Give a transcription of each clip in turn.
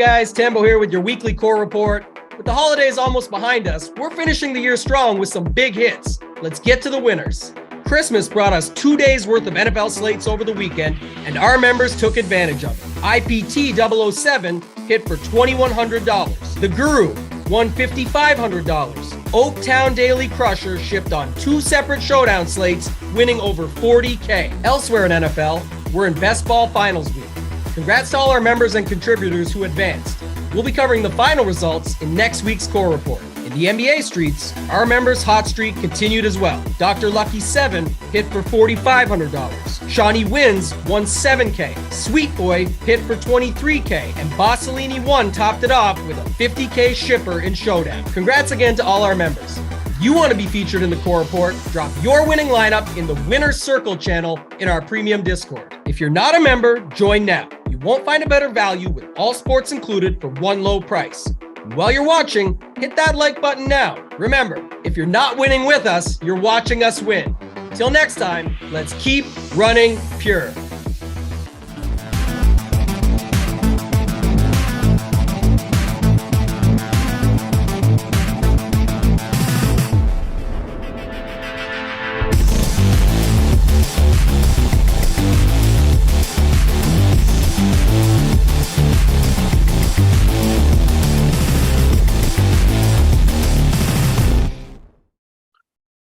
guys? Tambo here with your weekly core report. With the holidays almost behind us, we're finishing the year strong with some big hits. Let's get to the winners. Christmas brought us 2 days worth of NFL slates over the weekend, and our members took advantage of it. IPT 007 hit for $2,100. The Guru won $5,500. Oaktown Daily Crusher shipped on 2 separate Showdown slates, winning over $40K. Elsewhere in NFL, we're in Best Ball Finals week. Congrats to all our members and contributors who advanced. We'll be covering the final results in next week's core report. In the NBA streets, our members' hot streak continued as well. Dr. Lucky 7 hit for $4,500. Shawnee Wins won $7K. Sweet Boy hit for $23K. And Bossolini 1 topped it off with a $50K shipper in Showdown. Congrats again to all our members. If you want to be featured in the core report, drop your winning lineup in the Winner's Circle channel in our premium Discord. If you're not a member, join now. You won't find a better value with all sports included for one low price. And while you're watching, hit that like button now. Remember, if you're not winning with us, you're watching us win. Till next time, let's keep running pure.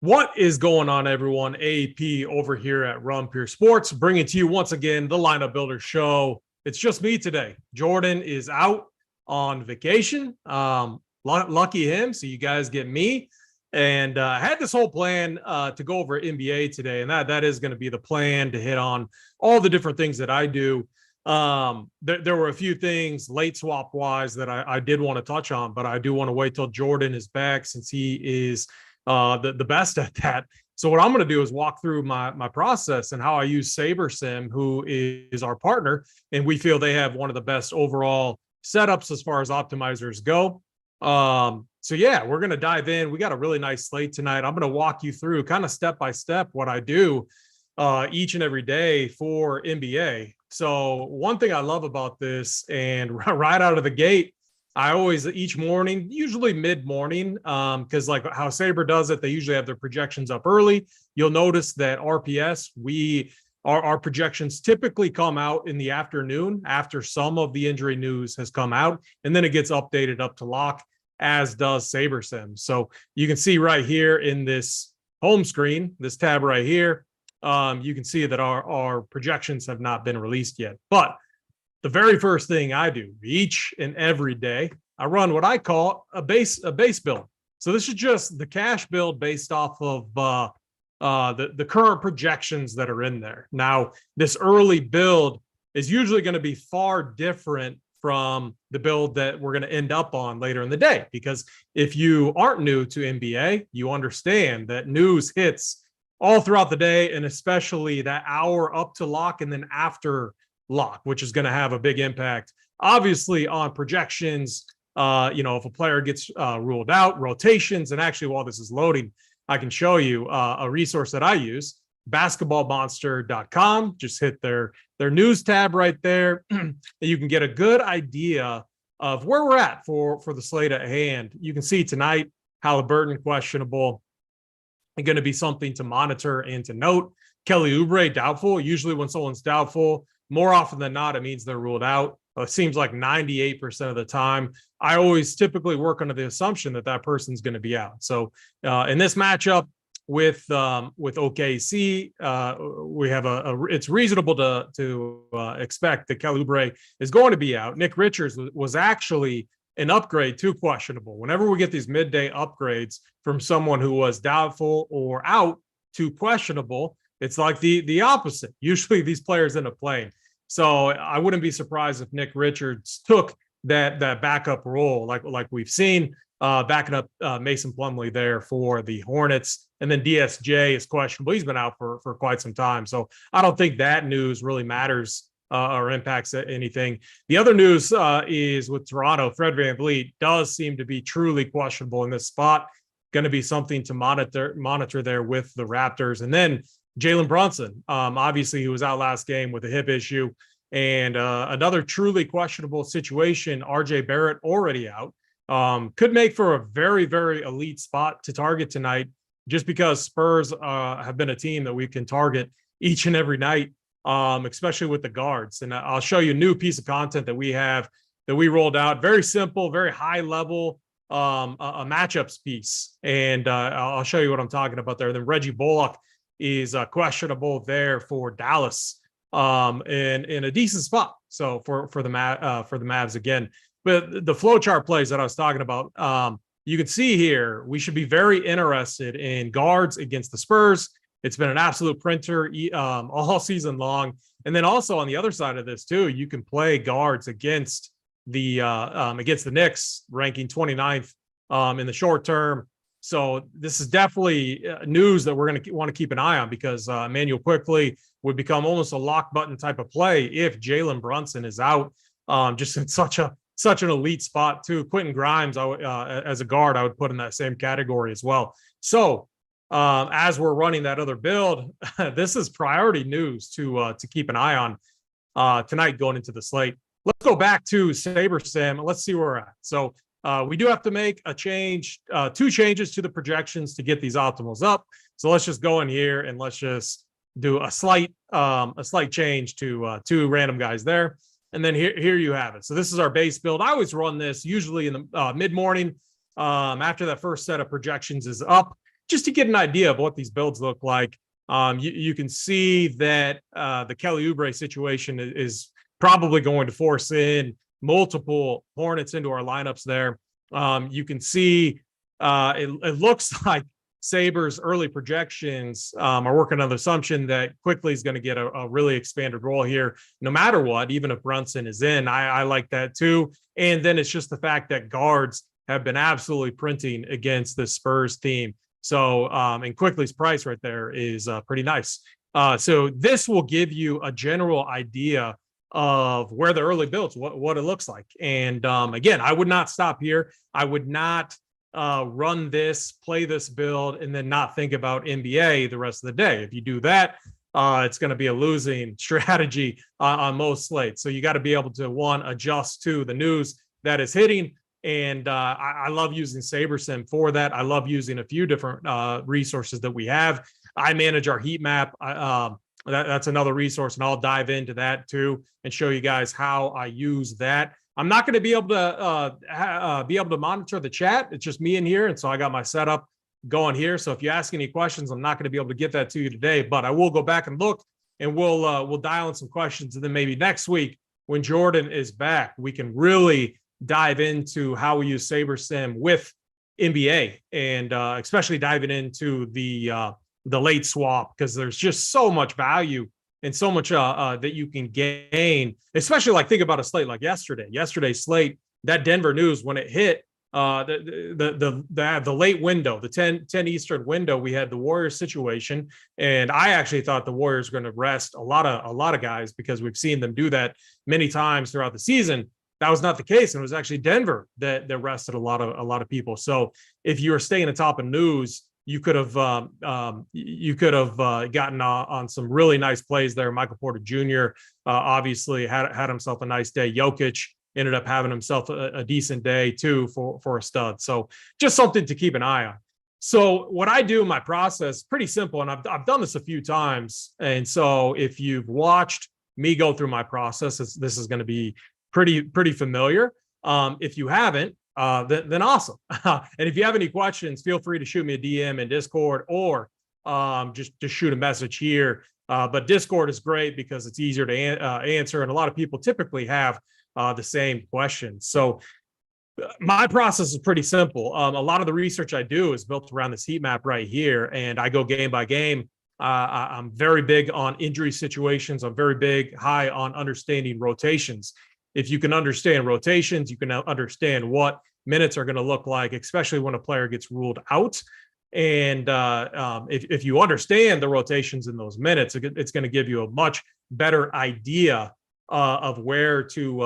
What is going on, everyone? AP over here at Run Pure Sports, bringing to you once again the Lineup Builder Show. It's just me today. Jordan is out on vacation. Lucky him, so you guys get me. And I had this whole plan to go over NBA today, and that is going to be the plan, to hit on all the different things that I do. There were a few things late swap wise that I did want to touch on, but I do want to wait till Jordan is back, since he is the best at that. So what I'm going to do is walk through my process and how I use Sabersim, who is our partner, and we feel they have one of the best overall setups as far as optimizers go. So yeah, we're going to dive in. We got a really nice slate tonight. I'm going to walk you through kind of step by step what I do each and every day for NBA. So one thing I love about this, and right out of the gate, I always, each morning, usually mid-morning, because like how Saber does it, they usually have their projections up early. You'll notice that RPS, our projections typically come out in the afternoon after some of the injury news has come out, and then it gets updated up to lock, as does Sabersim. So you can see right here in this home screen, this tab right here, you can see that our projections have not been released yet. But the very first thing I do each and every day, I run what I call a base build. So this is just the cash build based off of the current projections that are in there. Now, this early build is usually going to be far different from the build that we're going to end up on later in the day, because if you aren't new to NBA, you understand that news hits all throughout the day, and especially that hour up to lock and then after lock, which is going to have a big impact, obviously, on projections. If a player gets ruled out, rotations, and actually, while this is loading, I can show you a resource that I use, basketballmonster.com. Just hit their news tab right there, and you can get a good idea of where we're at for the slate at hand. You can see tonight, Halliburton questionable, and going to be something to monitor and to note. Kelly Oubre doubtful. Usually when someone's doubtful, more often than not, it means they're ruled out. It seems like 98% of the time. I always typically work under the assumption that person's going to be out. So in this matchup with OKC, we have it's reasonable to expect that Kelly Oubre is going to be out. Nick Richards was actually an upgrade to questionable. Whenever we get these midday upgrades from someone who was doubtful or out to questionable, it's like the opposite. Usually these players end up playing. So I wouldn't be surprised if Nick Richards took that backup role, like we've seen, backing up Mason Plumlee there for the Hornets. And then DSJ is questionable. He's been out for quite some time. So I don't think that news really matters or impacts anything. The other news is with Toronto. Fred VanVleet does seem to be truly questionable in this spot. Going to be something to monitor there with the Raptors. And then Jalen Brunson, obviously he was out last game with a hip issue. And another truly questionable situation, RJ Barrett already out. Could make for a very, very elite spot to target tonight, just because Spurs have been a team that we can target each and every night, especially with the guards. And I'll show you a new piece of content that we have that we rolled out. Very simple, very high level, a matchups piece. And I'll show you what I'm talking about there. Then Reggie Bullock is questionable there for Dallas, in a decent spot. So for the Mavs again. But the flow chart plays that I was talking about, you can see here, we should be very interested in guards against the Spurs. It's been an absolute printer all season long. And then also on the other side of this too, you can play guards against the Knicks, ranking 29th in the short term. So this is definitely news that we're going to want to keep an eye on, because Emmanuel Quickley would become almost a lock button type of play if Jalen Brunson is out. Just in such an elite spot too. Quentin Grimes, as a guard, I would put in that same category as well. So as we're running that other build, this is priority news to keep an eye on tonight going into the slate. Let's go back to Sabersim and let's see where we're at. So we do have to make a change, 2 changes to the projections to get these optimals up. So let's just go in here and let's just do a slight change to 2 random guys there. And then here you have it. So this is our base build. I always run this usually in the mid-morning after that first set of projections is up, just to get an idea of what these builds look like. You can see that the Kelly Oubre situation is probably going to force in multiple Hornets into our lineups there. You can see it looks like Sabres early projections are working on the assumption that Quickley is going to get a really expanded role here, no matter what, even if Brunson is in. I like that too. And then it's just the fact that guards have been absolutely printing against the Spurs team. So, and Quickley's price right there is pretty nice. So this will give you a general idea of where the early builds, what it looks like. And again, I would not stop here. I would not run this, play this build, and then not think about NBA the rest of the day. If you do that, it's going to be a losing strategy on most slates. So you got to be able to, adjust to the news that is hitting. And I love using Sabersim for that. I love using a few different resources that we have. I manage our heat map. That's another resource, and I'll dive into that too and show you guys how I use that. I'm not going to be able to monitor the chat. It's just me in here, and so I got my setup going here. So if you ask any questions, I'm not going to be able to get that to you today, but I will go back and look, and we'll dial in some questions, and then maybe next week when Jordan is back, we can really dive into how we use Sabersim with NBA, and especially diving into the late swap, because there's just so much value and so much that you can gain, especially like think about a slate like yesterday's slate, that Denver news, when it hit the late window, the 10 Eastern window, we had the Warriors situation. And I actually thought the Warriors were going to rest a lot of guys, because we've seen them do that many times throughout the season. That was not the case. And it was actually Denver that rested a lot of people. So if you were staying on top of news, you could have gotten on some really nice plays there. Michael Porter Jr. Obviously had himself a nice day. Jokic ended up having himself a decent day too for a stud. So just something to keep an eye on. So what I do in my process, pretty simple, and I've done this a few times. And so if you've watched me go through my process, this is going to be pretty familiar. If you haven't, then awesome. And if you have any questions, feel free to shoot me a DM in Discord, or just shoot a message here. But Discord is great because it's easier to answer, and a lot of people typically have the same questions. So my process is pretty simple. A lot of the research I do is built around this heat map right here, and I go game by game. I'm very big on injury situations. I'm very high on understanding rotations. If you can understand rotations, you can understand what minutes are going to look like, especially when a player gets ruled out. And if you understand the rotations in those minutes, it's going to give you a much better idea of where to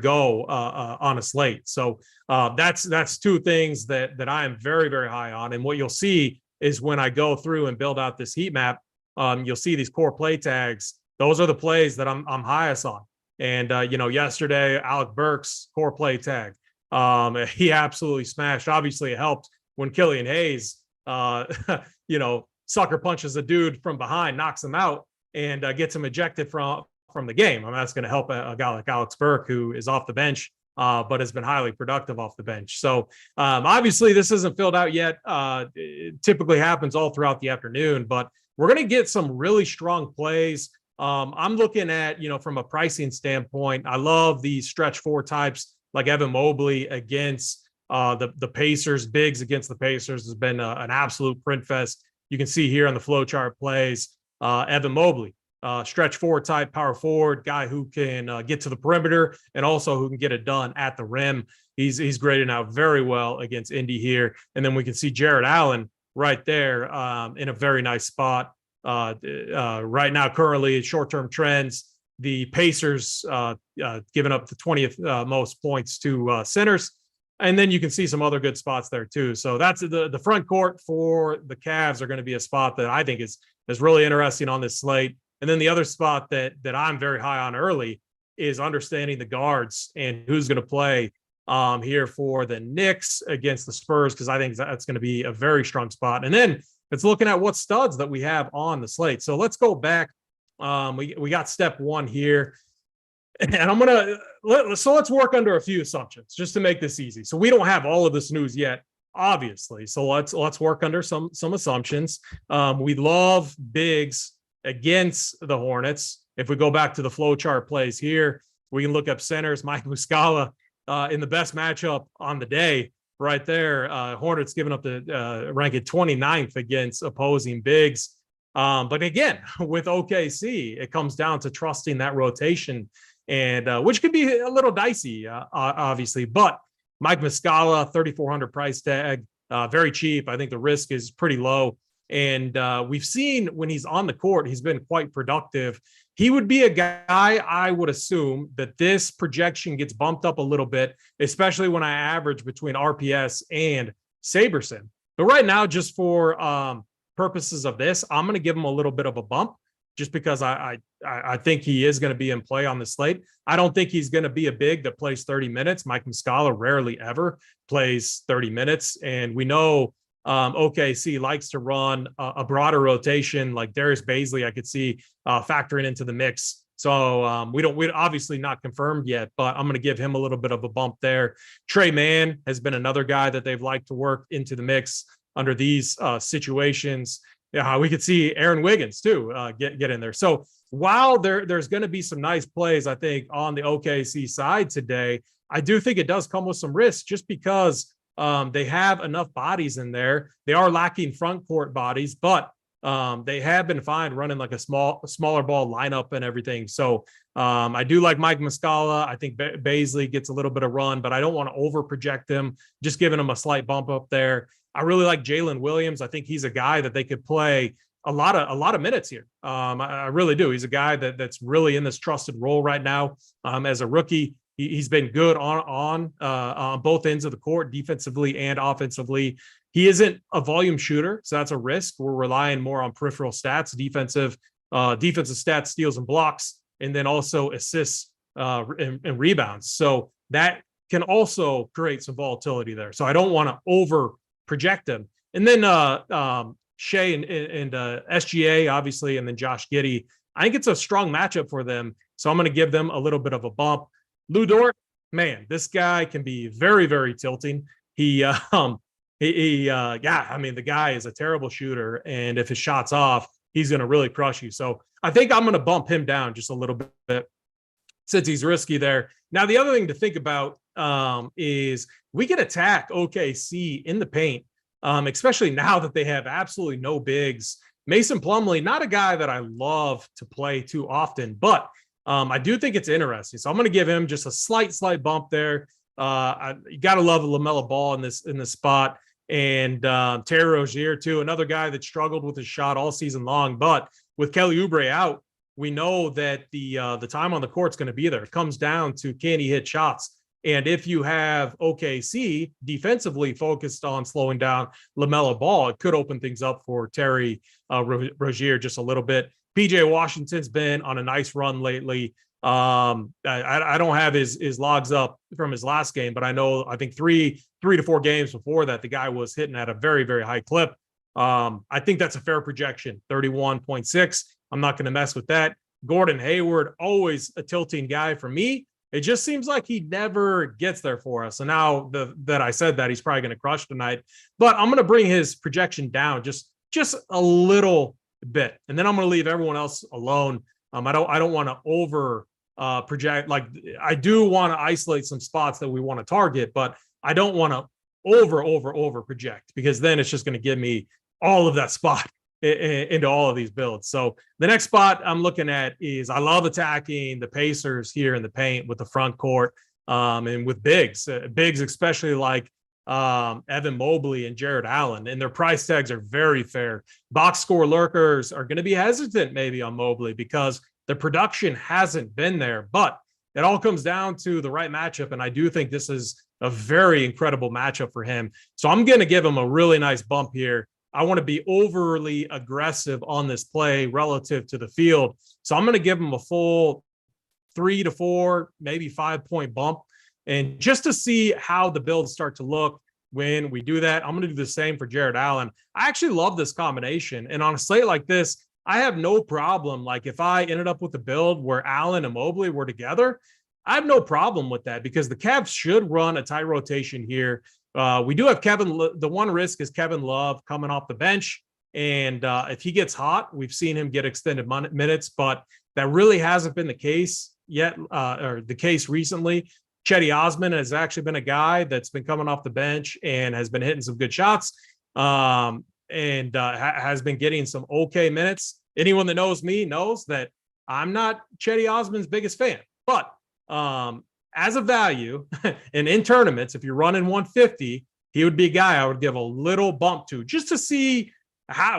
go on a slate. So that's 2 things that I am very high on. And what you'll see is when I go through and build out this heat map, you'll see these core play tags Those are the plays that I'm highest on. And, yesterday, Alec Burks, core play tag. He absolutely smashed. Obviously, it helped when Killian Hayes, sucker punches a dude from behind, knocks him out, and gets him ejected from the game. I mean, that's going to help a guy like Alex Burke, who is off the bench, but has been highly productive off the bench. So obviously, this isn't filled out yet. It typically happens all throughout the afternoon, but we're going to get some really strong plays. I'm looking at, from a pricing standpoint, I love these stretch four types like Evan Mobley against the Pacers. Bigs against the Pacers has been an absolute print fest. You can see here on the flow chart plays, Evan Mobley, stretch four type power forward, guy who can get to the perimeter and also who can get it done at the rim. He's graded out very well against Indy here. And then we can see Jared Allen right there in a very nice spot. Right now, currently, short-term trends, the Pacers giving up the 20th most points to centers. And then you can see some other good spots there too. So that's the front court for the Cavs are going to be a spot that I think is really interesting on this slate. And then the other spot that I'm very high on early is understanding the guards and who's going to play here for the Knicks against the Spurs, because I think that's going to be a very strong spot. And then it's looking at what studs that we have on the slate. So let's go back. We got step one here. And I'm let's work under a few assumptions just to make this easy. So we don't have all of this news yet, obviously. So let's work under some assumptions. We love bigs against the Hornets. If we go back to the flow chart plays here, we can look up centers. Mike Muscala in the best matchup on the day right there. Hornets giving up the ranked 29th against opposing bigs. But again, with OKC, it comes down to trusting that rotation, and which could be a little dicey, obviously. But Mike Muscala, 3,400 price tag, very cheap. I think the risk is pretty low. And we've seen when he's on the court, he's been quite productive. He would be a guy, I would assume, that this projection gets bumped up a little bit, especially when I average between RPS and Sabersim. But right now, just for purposes of this, I'm going to give him a little bit of a bump just because I think he is going to be in play on the slate. I don't think he's going to be a big that plays 30 minutes. Mike Muscala rarely ever plays 30 minutes. And we know OKC likes to run a broader rotation, like Darius Baisley, I could see factoring into the mix. So we're obviously not confirmed yet, but I'm going to give him a little bit of a bump there. Trey Mann has been another guy that they've liked to work into the mix under these situations. Yeah, we could see Aaron Wiggins too get in there. So while there's going to be some nice plays, I think, on the OKC side today, I do think it does come with some risks just because they have enough bodies in there. They are lacking front court bodies, but they have been fine running like a smaller ball lineup and everything. So I do like Mike Muscala. I think Baisley gets a little bit of run, but I don't want to over project him, just giving him a slight bump up there. I really like Jalen Williams. I think he's a guy that they could play a lot of minutes here. I really do. He's a guy that's really in this trusted role right now as a rookie. He's been good on both ends of the court, defensively and offensively. He isn't a volume shooter, so that's a risk. We're relying more on peripheral stats, defensive stats, steals and blocks, and then also assists and rebounds. So that can also create some volatility there. So I don't want to over project him. And then Shea and SGA, obviously, and then Josh Giddey. I think it's a strong matchup for them. So I'm going to give them a little bit of a bump. Lou Dort, man, this guy can be very, very tilting. The guy is a terrible shooter. And if his shot's off, he's going to really crush you. So I think I'm going to bump him down just a little bit since he's risky there. Now, the other thing to think about is we can attack OKC in the paint, especially now that they have absolutely no bigs. Mason Plumlee, not a guy that I love to play too often, but I do think it's interesting. So I'm going to give him just a slight bump there. You got to love a LaMelo Ball in this spot. And Terry Rozier, too, another guy that struggled with his shot all season long. But with Kelly Oubre out, we know that the time on the court is going to be there. It comes down to, can he hit shots? And if you have OKC defensively focused on slowing down LaMelo Ball, it could open things up for Terry Rozier just a little bit. PJ Washington's been on a nice run lately. I don't have his logs up from his last game, but I think three to four games before that, the guy was hitting at a very, very high clip. I think that's a fair projection, 31.6. I'm not going to mess with that. Gordon Hayward, always a tilting guy for me. It just seems like he never gets there for us. And now that I said that, he's probably going to crush tonight. But I'm going to bring his projection down just a little bit, and then I'm going to leave everyone else alone. I don't want to over project. Like, I do want to isolate some spots that we want to target, but I don't want to over project, because then it's just going to give me all of that spot into all of these builds. So the next spot I'm looking at is, I love attacking the Pacers here in the paint with the front court, and with bigs, especially like Evan Mobley and Jared Allen, and their price tags are very fair. Box score lurkers are going to be hesitant maybe on Mobley because the production hasn't been there, but it all comes down to the right matchup. And I do think this is a very incredible matchup for him. So I'm going to give him a really nice bump here. I want to be overly aggressive on this play relative to the field. So I'm going to give him a full 3 to 4, maybe 5-point bump. And just to see how the builds start to look when we do that, I'm going to do the same for Jared Allen. I actually love this combination. And on a slate like this, I have no problem. Like, if I ended up with a build where Allen and Mobley were together, I have no problem with that, because the Cavs should run a tight rotation here. We do have the one risk is Kevin Love coming off the bench. And if he gets hot, we've seen him get extended minutes, but that really hasn't been the case yet, or the case recently. Chetty Osman has actually been a guy that's been coming off the bench and has been hitting some good shots, and has been getting some okay minutes. Anyone that knows me knows that I'm not Chetty Osman's biggest fan, but as a value and in tournaments, if you're running 150, he would be a guy I would give a little bump to, just to see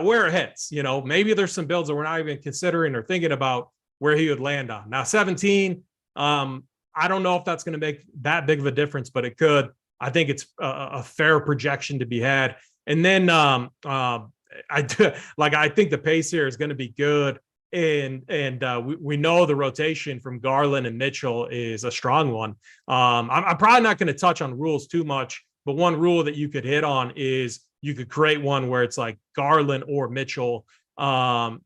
where it hits. You know, maybe there's some builds that we're not even considering or thinking about where he would land on. Now, 17, I don't know if that's going to make that big of a difference, but it could. I think it's a fair projection to be had. And then I think the pace here is going to be good. And we know the rotation from Garland and Mitchell is a strong one. I'm probably not going to touch on rules too much, but one rule that you could hit on is you could create one where it's like Garland or Mitchell, either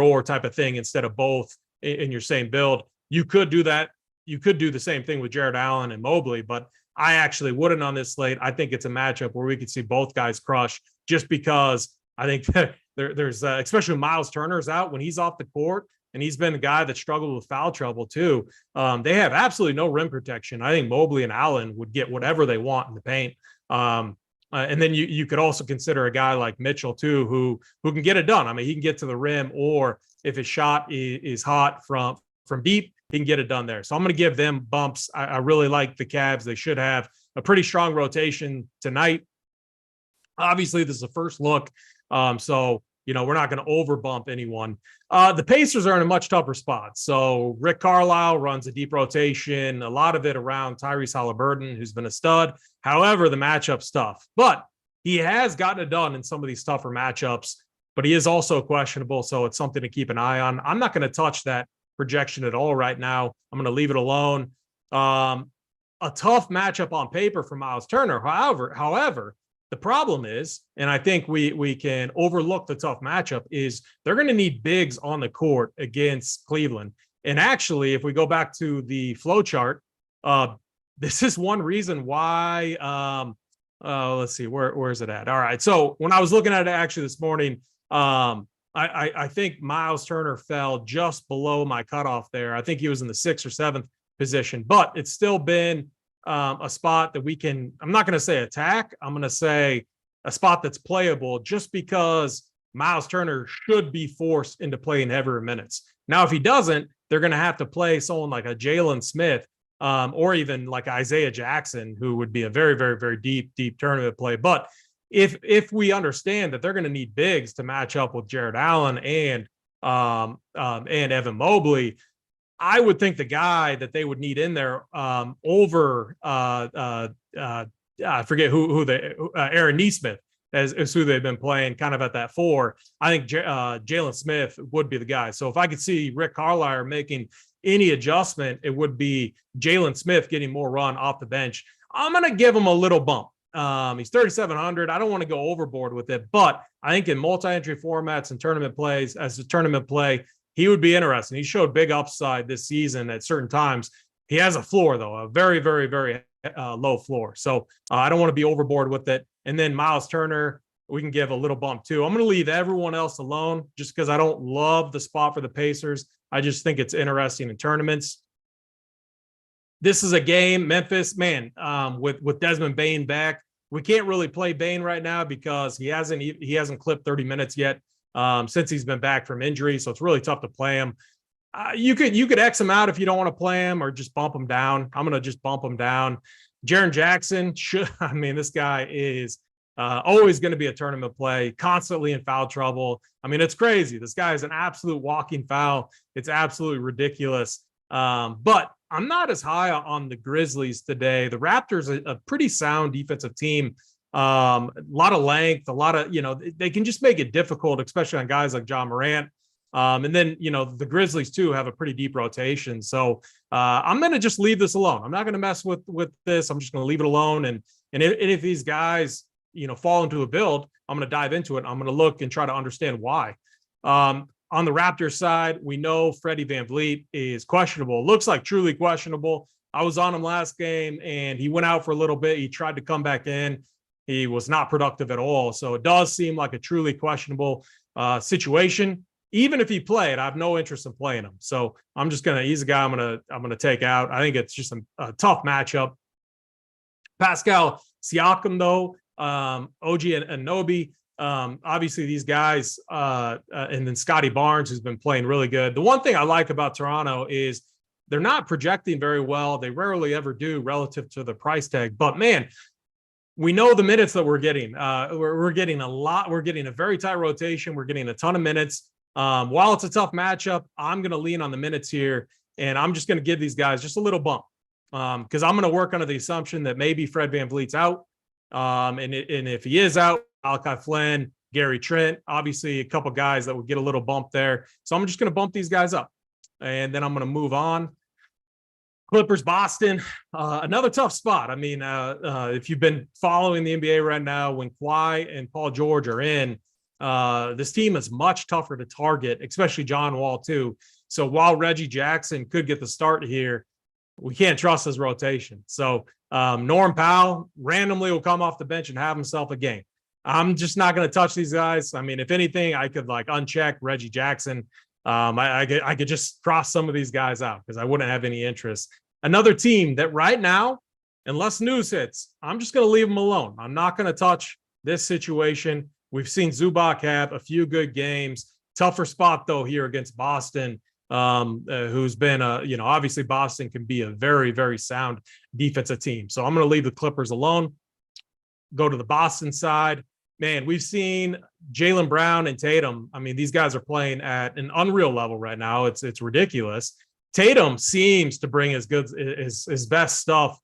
or type of thing instead of both in your same build. You could do that. You could do the same thing with Jared Allen and Mobley, but I actually wouldn't on this slate. I think it's a matchup where we could see both guys crush, just because I think that there's especially Miles Turner's out when he's off the court, and he's been a guy that struggled with foul trouble too. They have absolutely no rim protection. I think Mobley and Allen would get whatever they want in the paint. And then you could also consider a guy like Mitchell too, who can get it done. I mean, he can get to the rim, or if his shot is hot from deep, he can get it done there. So I'm going to give them bumps. I really like the Cavs. They should have a pretty strong rotation tonight. Obviously, this is a first look. So, we're not going to over bump anyone. The Pacers are in a much tougher spot. So Rick Carlisle runs a deep rotation, a lot of it around Tyrese Halliburton, who's been a stud. However, the matchup's tough, but he has gotten it done in some of these tougher matchups, but he is also questionable. So it's something to keep an eye on. I'm not going to touch that projection at all right now. I'm going to leave it alone. A tough matchup on paper for Miles Turner. However, the problem is, and I think we can overlook the tough matchup, is they're going to need bigs on the court against Cleveland. And actually, if we go back to the flow chart, this is one reason why. Let's see, where is it at? All right. So when I was looking at it actually this morning, I think Miles Turner fell just below my cutoff there. I think he was in the 6th or 7th position, but it's still been a spot that we can, I'm not going to say attack. I'm going to say a spot that's playable, just because Miles Turner should be forced into playing heavier minutes. Now, if he doesn't, they're going to have to play someone like a Jalen Smith, or even like Isaiah Jackson, who would be a very, very, very deep tournament play. But if we understand that they're going to need bigs to match up with Jared Allen and Evan Mobley, I would think the guy that they would need in there over I forget who Aaron Nesmith as who they've been playing kind of at that 4. I think Jalen Smith would be the guy. So if I could see Rick Carlisle making any adjustment, it would be Jalen Smith getting more run off the bench. I'm going to give him a little bump. He's 3,700. I don't want to go overboard with it, but I think in multi-entry formats and tournament plays, as a tournament play, he would be interesting. He showed big upside this season at certain times. He has a floor, though, a very, very, very low floor. So I don't want to be overboard with it. And then Miles Turner, we can give a little bump too. I'm going to leave everyone else alone just because I don't love the spot for the Pacers. I just think it's interesting in tournaments. This is a game, Memphis, man, with Desmond Bane back. We can't really play Bane right now because he hasn't clipped 30 minutes yet since he's been back from injury. So it's really tough to play him. You could X him out if you don't want to play him or just bump him down. I'm going to just bump him down. Jaren Jackson, this guy is always going to be a tournament play, constantly in foul trouble. I mean, it's crazy. This guy is an absolute walking foul. It's absolutely ridiculous. But I'm not as high on the Grizzlies today. The Raptors are a pretty sound defensive team. A lot of length, a lot of, they can just make it difficult, especially on guys like John Morant. And then, the Grizzlies too have a pretty deep rotation. So I'm going to just leave this alone. I'm not going to mess with this. I'm just going to leave it alone. And if these guys, fall into a build, I'm going to dive into it. I'm going to look and try to understand why. On the Raptors side, we know Freddie VanVleet is questionable. Looks like truly questionable. I was on him last game and he went out for a little bit. He tried to come back in. He was not productive at all. So it does seem like a truly questionable situation. Even if he played, I have no interest in playing him. So he's a guy I'm gonna take out. I think it's just a tough matchup. Pascal Siakam, though, OG and Anunoby, obviously these guys, and then Scotty Barnes, who's been playing really good. The one thing I like about Toronto is they're not projecting very well. They rarely ever do relative to the price tag. But man, we know the minutes that we're getting. We're getting a lot. We're getting a very tight rotation. We're getting a ton of minutes. While it's a tough matchup, I'm going to lean on the minutes here, and I'm just going to give these guys just a little bump because I'm going to work under the assumption that maybe Fred VanVleet's out. And if he is out, Malachi Flynn, Gary Trent, obviously a couple guys that would get a little bump there. So I'm just going to bump these guys up, and then I'm going to move on. Clippers, Boston, another tough spot. I mean, if you've been following the NBA right now, when Kawhi and Paul George are in, this team is much tougher to target, especially John Wall too. So while Reggie Jackson could get the start here, we can't trust his rotation. So Norm Powell randomly will come off the bench and have himself a game. I'm just not going to touch these guys. I mean, if anything, I could uncheck Reggie Jackson. I could just cross some of these guys out because I wouldn't have any interest. Another team that right now, unless news hits, I'm just going to leave them alone. I'm not going to touch this situation. We've seen Zubac have a few good games. Tougher spot, though, here against Boston, who's been, obviously Boston can be a very, very sound defensive team. So I'm going to leave the Clippers alone. Go to the Boston side. Man, we've seen Jaylen Brown and Tatum. I mean, these guys are playing at an unreal level right now. It's ridiculous. Tatum seems to bring his best stuff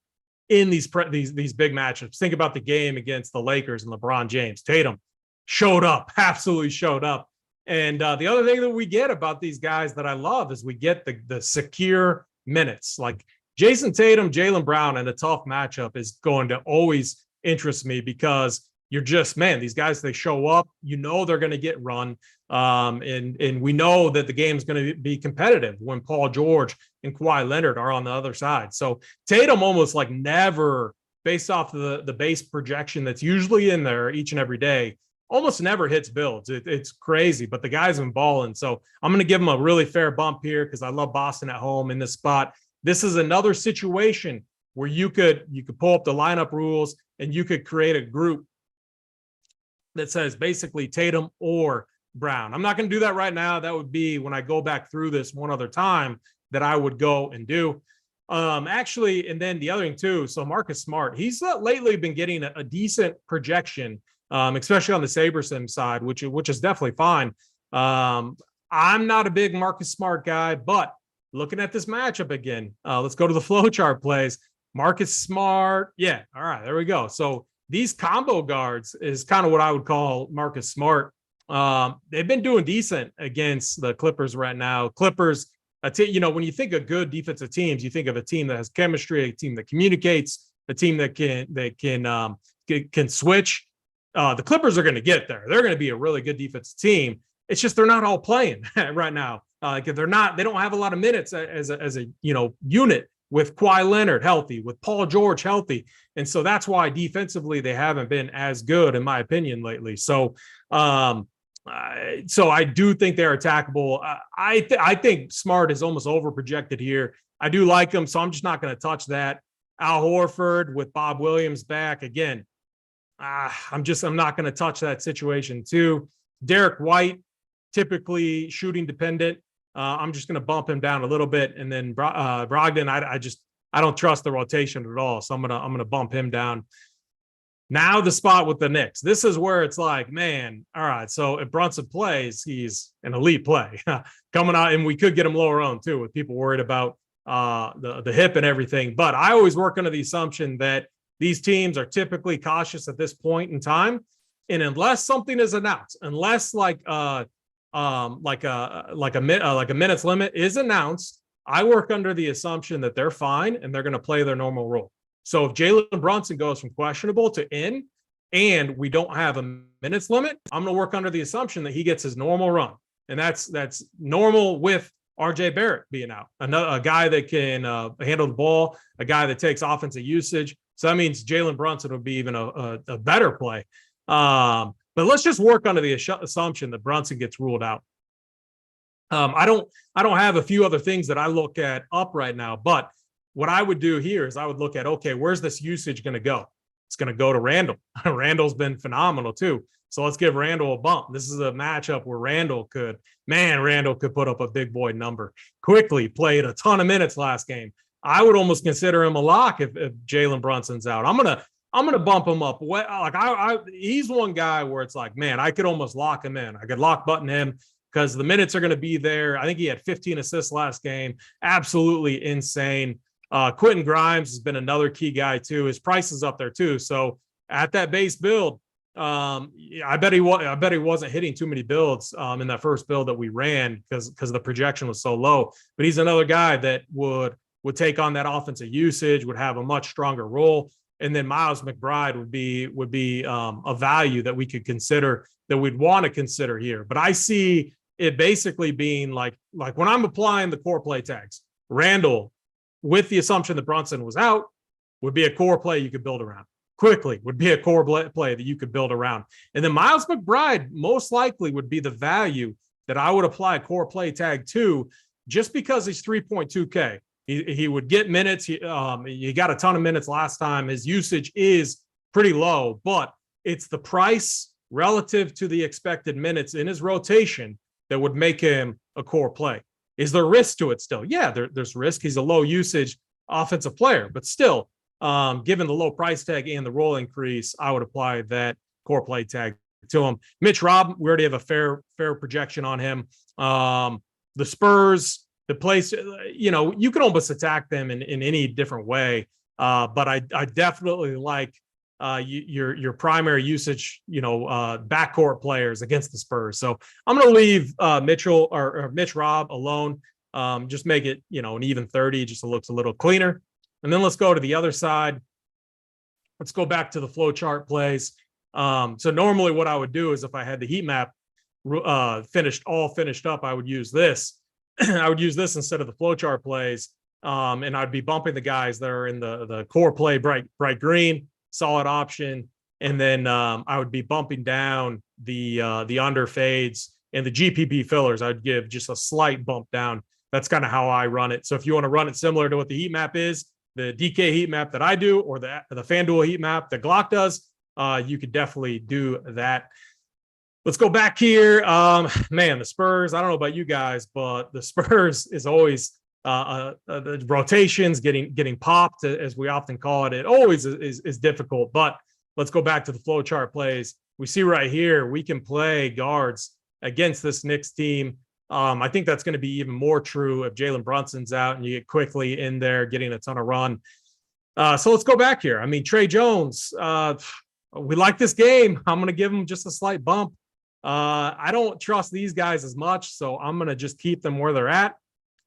in these big matchups. Think about the game against the Lakers and LeBron James. Tatum showed up, absolutely showed up. And the other thing that we get about these guys that I love is we get the secure minutes. Like Jason Tatum, Jaylen Brown in a tough matchup is going to always interest me because you're just, man, these guys, they show up, they're going to get run. And we know that the game's going to be competitive when Paul George and Kawhi Leonard are on the other side. So Tatum almost never, based off the base projection that's usually in there each and every day, almost never hits builds. It's crazy, but the guy's been balling. So I'm going to give him a really fair bump here because I love Boston at home in this spot. This is another situation where you could pull up the lineup rules and you could create a group that says basically Tatum or Brown. I'm not going to do that right now. That would be when I go back through this one other time that I would go and do. Actually, and then the other thing too, so Marcus Smart, he's lately been getting a decent projection, especially on the Sabersim side, which is definitely fine. I'm not a big Marcus Smart guy, but looking at this matchup again, let's go to the flow chart plays. Marcus Smart. Yeah. All right. There we go. So these combo guards is kind of what I would call Marcus Smart. They've been doing decent against the Clippers right now. Clippers, when you think of good defensive teams, you think of a team that has chemistry, a team that communicates, a team that can switch. The Clippers are going to get there. They're going to be a really good defensive team. It's just they're not all playing right now. They don't have a lot of minutes as a unit, with Kawhi Leonard healthy, with Paul George healthy. And so that's why defensively they haven't been as good, in my opinion, lately. So I do think they're attackable. I think Smart is almost overprojected here. I do like him, so I'm just not going to touch that. Al Horford with Bob Williams back again. I'm not going to touch that situation too. Derek White, typically shooting dependent. I'm just going to bump him down a little bit, and then Brogdon. I don't trust the rotation at all, so I'm gonna bump him down. Now the spot with the Knicks. This is where it's like, man, all right. So if Brunson plays, he's an elite play coming out, and we could get him lower on too, with people worried about the hip and everything. But I always work under the assumption that these teams are typically cautious at this point in time, and unless something is announced, unless like a minutes limit is announced, I work under the assumption that they're fine and they're going to play their normal role. So if Jalen Brunson goes from questionable to in, and we don't have a minutes limit, I'm going to work under the assumption that he gets his normal run, and that's normal with RJ Barrett being out, a guy that can handle the ball, a guy that takes offensive usage. So that means Jalen Brunson would be even a better play. But let's just work under the assumption that Brunson gets ruled out. I don't have a few other things that I look at up right now, but what I would do here is I would look at, okay, where's this usage going to go? It's going to go to Randall. Randall's been phenomenal too. So let's give Randall a bump. This is a matchup where Randall could put up a big boy number. Quickly played a ton of minutes last game. I would almost consider him a lock if Jalen Brunson's out. I'm gonna bump him up. He's one guy where it's like, man, I could almost lock him in. I could lock button him because the minutes are going to be there. I think he had 15 assists last game. Absolutely insane. Quentin Grimes has been another key guy too. His price is up there too. So at that base build, I bet he wasn't hitting too many builds in that first build that we ran because the projection was so low. But he's another guy that would take on that offensive usage, would have a much stronger role. And then Miles McBride would be a value that we could consider, that we'd want to consider here. But I see it basically being like when I'm applying the core play tags, Randall, with the assumption that Brunson was out, would be a core play you could build around. Quickly would be a core play that you could build around. And then Miles McBride most likely would be the value that I would apply a core play tag to, just because he's 3.2K. He would get minutes. He got a ton of minutes last time. His usage is pretty low, but it's the price relative to the expected minutes in his rotation that would make him a core play. Is there risk to it still? Yeah, there's risk. He's a low usage offensive player, but still, given the low price tag and the role increase, I would apply that core play tag to him. Mitch Rob, we already have a fair projection on him. The Spurs, the place, you can almost attack them in any different way. But I definitely like your primary usage, backcourt players against the Spurs. So I'm going to leave Mitch Rob alone. Just make it, an even 30, just so it looks a little cleaner. And then let's go to the other side. Let's go back to the flow chart plays. So normally what I would do is if I had the heat map finished up, I would use this. I would use this instead of the flowchart plays, and I'd be bumping the guys that are in the core play, bright green, solid option, and then I would be bumping down the under fades and the GPP fillers. I'd give just a slight bump down. That's kind of how I run it. So if you want to run it similar to what the heat map is, the DK heat map that I do, or the FanDuel heat map that Glock does, you could definitely do that. Let's go back here. Man, the Spurs, I don't know about you guys, but the Spurs is always the rotations getting popped, as we often call it. It always is difficult, but let's go back to the flow chart plays. We see right here, we can play guards against this Knicks team. I think that's going to be even more true if Jalen Brunson's out and you get quickly in there getting a ton of run. So let's go back here. I mean, Trey Jones, we like this game. I'm going to give them just a slight bump. I don't trust these guys as much, so I'm going to just keep them where they're at.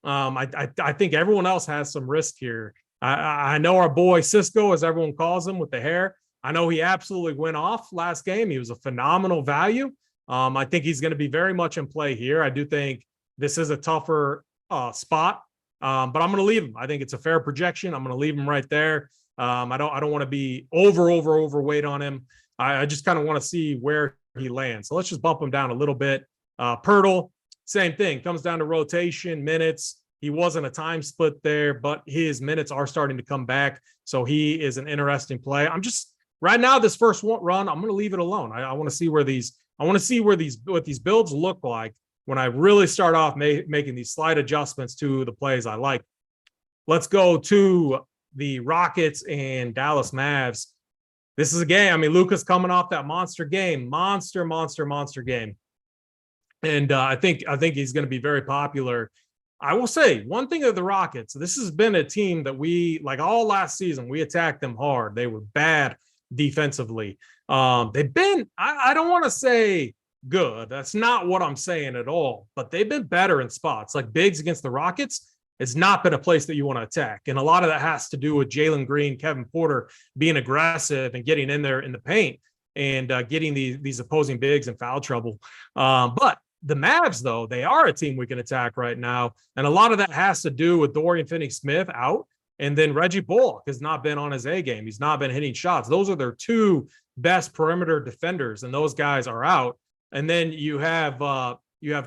I think everyone else has some risk here. I know our boy Cisco, as everyone calls him, with the hair. I know he absolutely went off last game. He was a phenomenal value. I think he's going to be very much in play here. I do think this is a tougher spot, but I'm going to leave him. I think it's a fair projection. I'm going to leave him right there. I don't want to be overweight on him. I just kind of want to see where he lands. So let's just bump him down a little bit. Pirtle, same thing. Comes down to rotation, minutes. He wasn't a time split there, but his minutes are starting to come back. So he is an interesting play. I'm just right now, this first run, I'm going to leave it alone. I want to see what these builds look like when I really start off making these slight adjustments to the plays I like. Let's go to the Rockets and Dallas Mavs. This is a game. I mean, Luka's coming off that monster game, monster game. And I think he's going to be very popular. I will say one thing of the Rockets, this has been a team that we, like all last season, we attacked them hard. They were bad defensively. They've been, I don't want to say good. That's not what I'm saying at all, but they've been better in spots. Like bigs against the Rockets, it's not been a place that you want to attack. And a lot of that has to do with Jalen Green, Kevin Porter being aggressive and getting in there in the paint and getting these opposing bigs in foul trouble. But the Mavs, though, they are a team we can attack right now. And a lot of that has to do with Dorian Finney-Smith out. And then Reggie Bullock has not been on his A game. He's not been hitting shots. Those are their two best perimeter defenders, and those guys are out. And then you have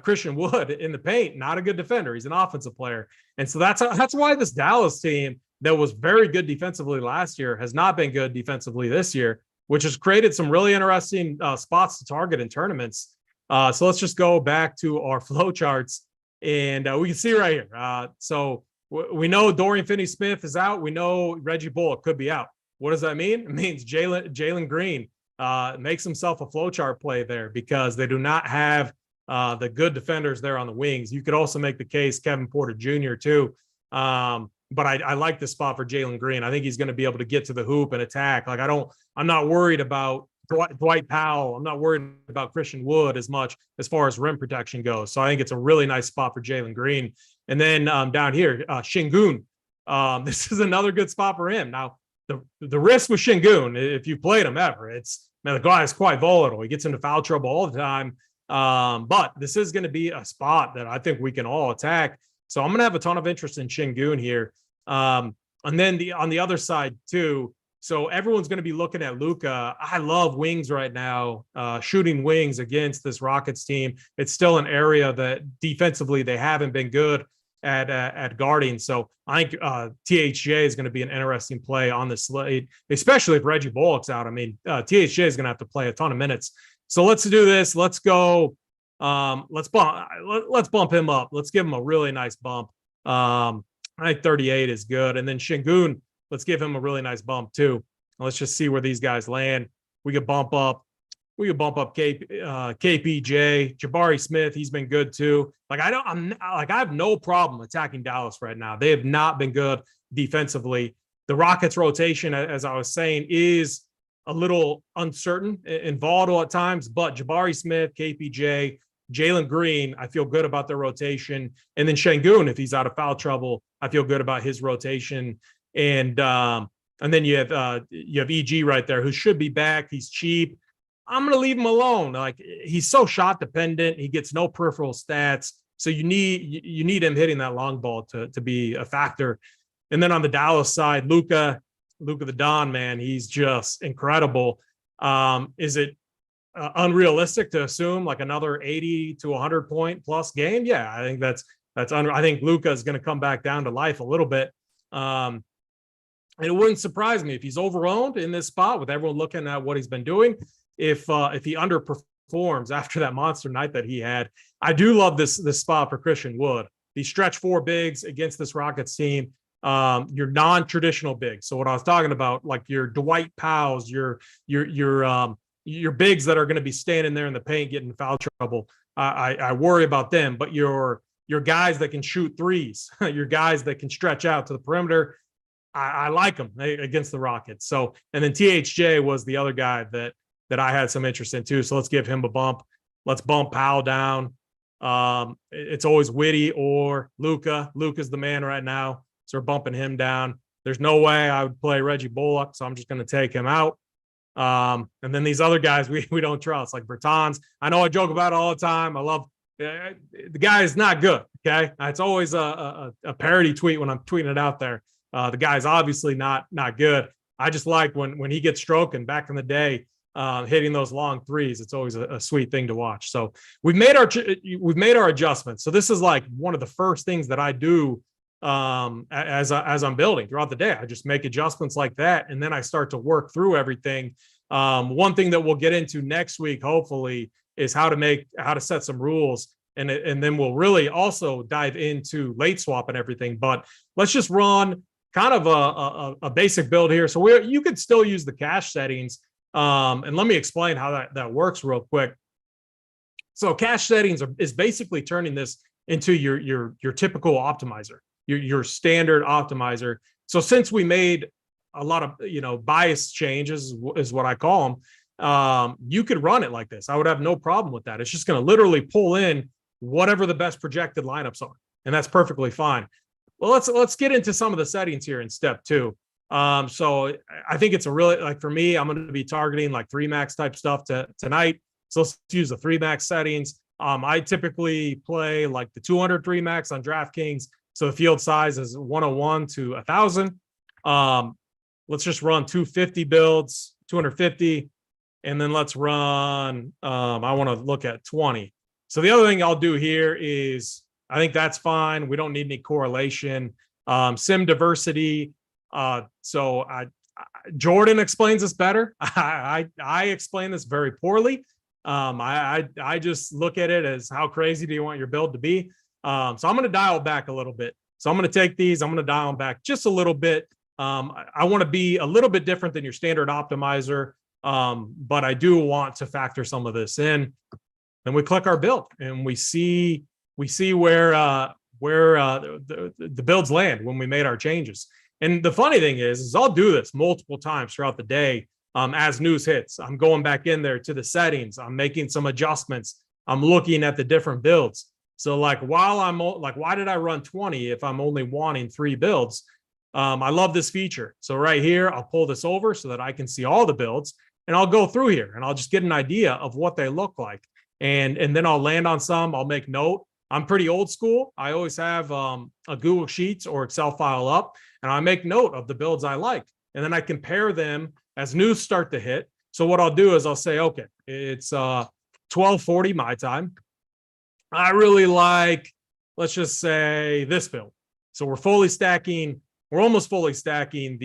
Christian Wood in the paint, not a good defender. He's an offensive player. And so that's why this Dallas team that was very good defensively last year has not been good defensively this year, which has created some really interesting spots to target in tournaments. So let's just go back to our flow charts, and we can see right here. So we know Dorian Finney-Smith is out. We know Reggie Bullock could be out. What does that mean? It means Jalen Green makes himself a flow chart play there because they do not have the good defenders there on the wings. You could also make the case Kevin Porter Jr. too. But I like this spot for Jalen Green. I think he's going to be able to get to the hoop and attack. Like I'm not worried about Dwight Powell. I'm not worried about Christian Wood as much as far as rim protection goes. So I think it's a really nice spot for Jalen Green. And then down here, Şengün. This is another good spot for him. Now, the risk with Şengün, if you played him ever, the guy is quite volatile. He gets into foul trouble all the time. But this is going to be a spot that I think we can all attack. So I'm going to have a ton of interest in Şengün here. And then on the other side too, so everyone's going to be looking at Luka. I love wings right now, shooting wings against this Rockets team. It's still an area that defensively they haven't been good at guarding. So I think THJ is going to be an interesting play on the slate, especially if Reggie Bullock's out. I mean, THJ is going to have to play a ton of minutes. So let's do this. Let's go. Let's bump him up. Let's give him a really nice bump. I think 38 is good. And then Şengün, let's give him a really nice bump too. Let's just see where these guys land. We could bump up KPJ, Jabari Smith. He's been good too. I have no problem attacking Dallas right now. They have not been good defensively. The Rockets rotation, as I was saying, is a little uncertain and volatile at times, but Jabari Smith, KPJ, Jalen Green, I feel good about their rotation. And then Şengün, if he's out of foul trouble, I feel good about his rotation. And then you have EG right there, who should be back. He's cheap. I'm going to leave him alone. Like, he's so shot dependent. He gets no peripheral stats. So you need him hitting that long ball to be a factor. And then on the Dallas side, Luka the Don, man, he's just incredible. Is it unrealistic to assume like another 80 to 100 point plus game? Yeah, I think I think Luka is going to come back down to life a little bit. And it wouldn't surprise me if he's overowned in this spot with everyone looking at what he's been doing. If he underperforms after that monster night that he had. I do love this spot for Christian Wood. These stretch four bigs against this Rockets team. Your non-traditional bigs. So what I was talking about, like your Dwight Powells, your bigs that are going to be standing there in the paint getting foul trouble. I worry about them, but your guys that can shoot threes, your guys that can stretch out to the perimeter, I like him against the Rockets. So, and then THJ was the other guy that I had some interest in too. So let's give him a bump. Let's bump Powell down. It's always Witty or Luka. Luka's the man right now. So we're bumping him down. There's no way I would play Reggie Bullock, so I'm just going to take him out. And then these other guys we don't trust, like Bertans. I know I joke about it all the time. I love the guy is not good. Okay, it's always a parody tweet when I'm tweeting it out there. The guy's obviously not good. I just like when he gets stroking back in the day, hitting those long threes. It's always a sweet thing to watch. So we've made our adjustments. So this is like one of the first things that I do as I'm building throughout the day. I just make adjustments like that, and then I start to work through everything. One thing that we'll get into next week, hopefully, is how to set some rules, and then we'll really also dive into late swap and everything. But let's just run kind of a basic build here. So you could still use the cache settings, and let me explain how that works real quick. So cache settings is basically turning this into your typical optimizer. Your standard optimizer. So since we made a lot of bias changes is what I call them, you could run it like this. I would have no problem with that. It's just going to literally pull in whatever the best projected lineups are, and that's perfectly fine. Well, let's get into some of the settings here in step 2. So I think it's a really, like, for me, I'm going to be targeting like 3 max type stuff tonight. So let's use the 3 max settings. I typically play like the 203 max on DraftKings. So the field size is 101 to 1,000. Let's just run 250 builds, 250, and then let's run, I want to look at 20. So the other thing I'll do here is, I think that's fine. We don't need any correlation. Sim diversity. So Jordan explains this better. I explain this very poorly. I just look at it as, how crazy do you want your build to be? So I'm going to dial back a little bit. So I'm going to take these, I'm going to dial them back just a little bit. I want to be a little bit different than your standard optimizer, but I do want to factor some of this in. Then we click our build, and we see where the builds land when we made our changes. And the funny thing is I'll do this multiple times throughout the day. As news hits, I'm going back in there to the settings. I'm making some adjustments. I'm looking at the different builds. So like, why did I run 20 if I'm only wanting 3 builds? I love this feature. So right here, I'll pull this over so that I can see all the builds, and I'll go through here and I'll just get an idea of what they look like. And then I'll land on some, I'll make note. I'm pretty old school. I always have a Google Sheets or Excel file up, and I make note of the builds I like. And then I compare them as news start to hit. So what I'll do is I'll say, okay, it's 12:40 my time. I really like, let's just say, this build. So we're almost fully stacking I'm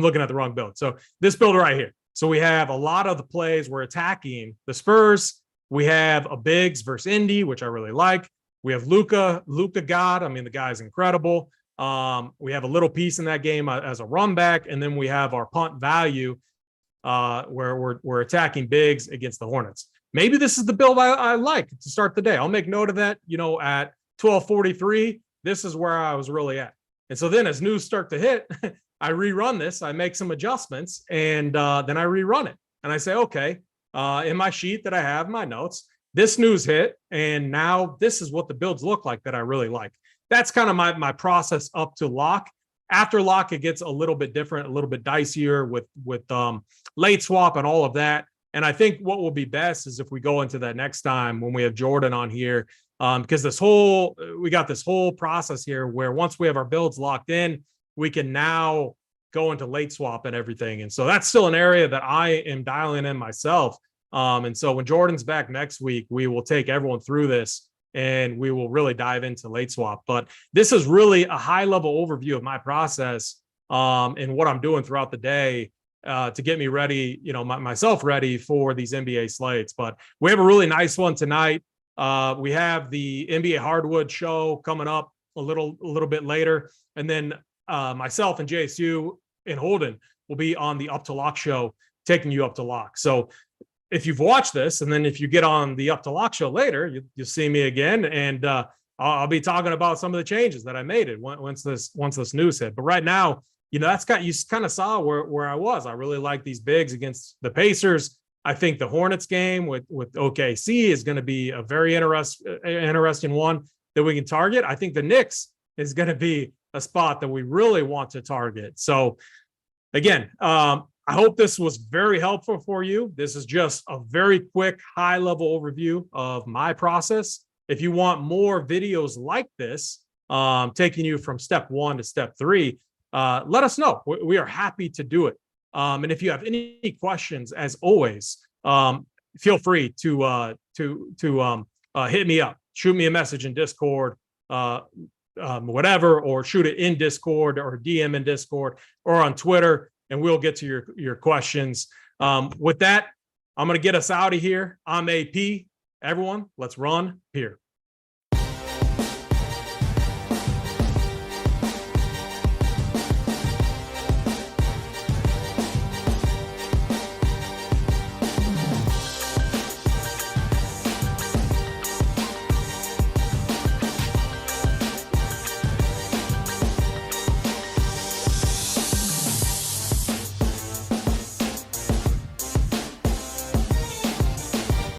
looking at the wrong build. So this build right here. So we have a lot of the plays we're attacking the Spurs. We have a Biggs versus Indy, which I really like. We have Luka God. I mean, the guy's incredible. We have a little piece in that game as a run back, and then we have our punt value where we're attacking Biggs against the Hornets. Maybe this is the build I like to start the day. I'll make note of that. At 12:43, this is where I was really at. And so then as news start to hit, I rerun this, I make some adjustments, and then I rerun it. And I say, okay, in my sheet that I have my notes, this news hit, and now this is what the builds look like that I really like. That's kind of my process up to lock. After lock, it gets a little bit different, a little bit dicier with late swap and all of that. And I think what will be best is if we go into that next time when we have Jordan on here, because we got this whole process here where once we have our builds locked in, we can now go into late swap and everything. And so that's still an area that I am dialing in myself. And so when Jordan's back next week, we will take everyone through this and we will really dive into late swap. But this is really a high level overview of my process and what I'm doing throughout the day to get me ready, myself ready for these NBA slates. But we have a really nice one tonight. We have the NBA Hardwood show coming up a little bit later. And then myself and JSU and Holden will be on the Up to Lock show, taking you up to lock. So if you've watched this, and then if you get on the Up to Lock show later, you'll see me again. And I'll be talking about some of the changes that I made it once this news hit. But right now, you kind of saw where I was. I really like these bigs against the Pacers. I think the Hornets game with OKC is going to be a very interesting one that we can target. I think the Knicks is going to be a spot that we really want to target. So again, I hope this was very helpful for you. This is just a very quick high-level overview of my process. If you want more videos like this, taking you from step 1 to step 3, let us know. We are happy to do it. And if you have any questions, as always, feel free to hit me up, shoot me a message in Discord, whatever, or shoot it in Discord or DM in Discord or on Twitter, and we'll get to your questions. With that, I'm going to get us out of here. I'm AP. Everyone, let's run here.